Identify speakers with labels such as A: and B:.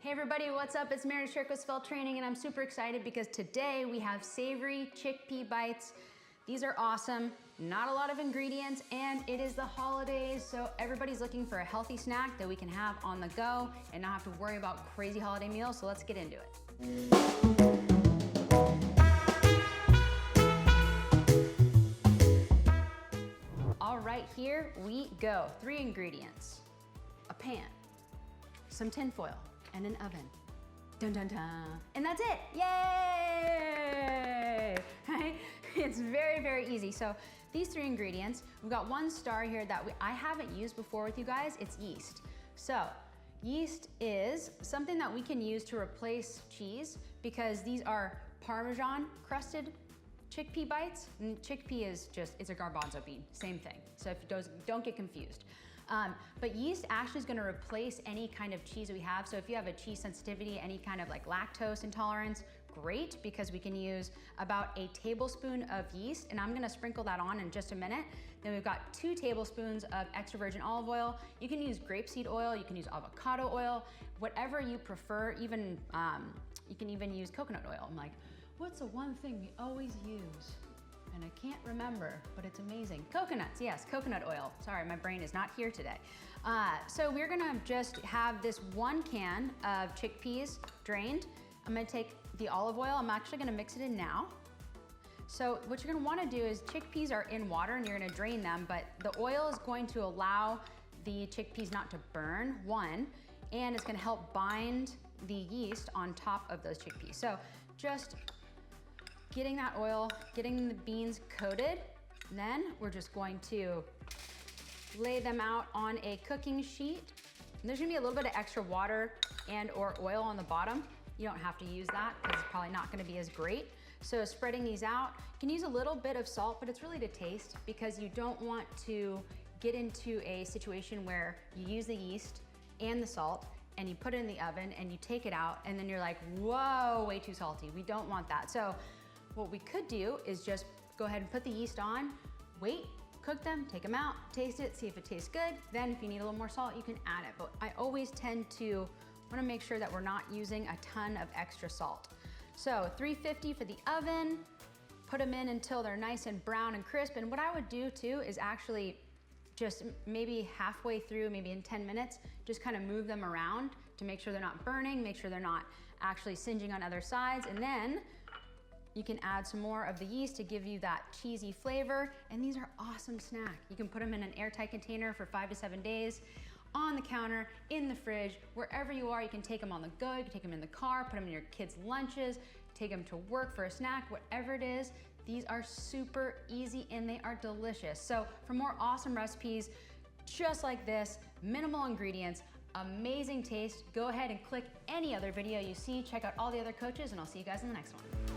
A: Hey everybody, what's up? It's Mary Circosfeld Training, and I'm super excited because today we have savory chickpea bites. These are awesome, not a lot of ingredients, and it is the holidays, so everybody's looking for a healthy snack that we can have on the go and not have to worry about crazy holiday meals, so let's get into it. All right, here we go. 3 ingredients: a pan, some tin foil, and an oven. Dun dun dun. And that's it. Yay! Right? It's very, very easy. So these 3 ingredients, we've got one star here that I haven't used before with you guys. It's yeast. So yeast is something that we can use to replace cheese because these are Parmesan crusted chickpea bites. And chickpea is just, it's a garbanzo bean, same thing. So if you don't get confused. But yeast actually is gonna replace any kind of cheese we have. So if you have a cheese sensitivity, any kind of like lactose intolerance, great, because we can use about a tablespoon of yeast, and I'm gonna sprinkle that on in just a minute. Then we've got 2 tablespoons of extra virgin olive oil. You can use grapeseed oil, you can use avocado oil, whatever you prefer. Even you can even use coconut oil. I'm like, what's the one thing we always use? And I can't remember, but it's amazing. Coconuts, yes, coconut oil. Sorry, my brain is not here today. So we're gonna just have this 1 can of chickpeas drained. I'm gonna take the olive oil, I'm actually gonna mix it in now. So what you're gonna wanna do is, chickpeas are in water and you're gonna drain them, but the oil is going to allow the chickpeas not to burn, 1, and it's gonna help bind the yeast on top of those chickpeas. So just getting that oil, getting the beans coated, and then we're just going to lay them out on a cooking sheet. And there's gonna be a little bit of extra water and or oil on the bottom. You don't have to use that because it's probably not gonna be as great. So spreading these out, you can use a little bit of salt, but it's really to taste because you don't want to get into a situation where you use the yeast and the salt and you put it in the oven and you take it out and then you're like, whoa, way too salty. We don't want that. So what we could do is just go ahead and put the yeast on, wait, cook them, take them out, taste it, see if it tastes good. Then if you need a little more salt, you can add it. But I always tend to wanna make sure that we're not using a ton of extra salt. So 350 for the oven, put them in until they're nice and brown and crisp. And what I would do too is actually just maybe halfway through, maybe in 10 minutes, just kind of move them around to make sure they're not burning, make sure they're not actually singeing on other sides. And then you can add some more of the yeast to give you that cheesy flavor. And these are awesome snack. You can put them in an airtight container for 5 to 7 days, on the counter, in the fridge, wherever you are. You can take them on the go, you can take them in the car, put them in your kids' lunches, take them to work for a snack, whatever it is. These are super easy and they are delicious. So for more awesome recipes just like this, minimal ingredients, amazing taste, go ahead and click any other video you see, check out all the other coaches, and I'll see you guys in the next one.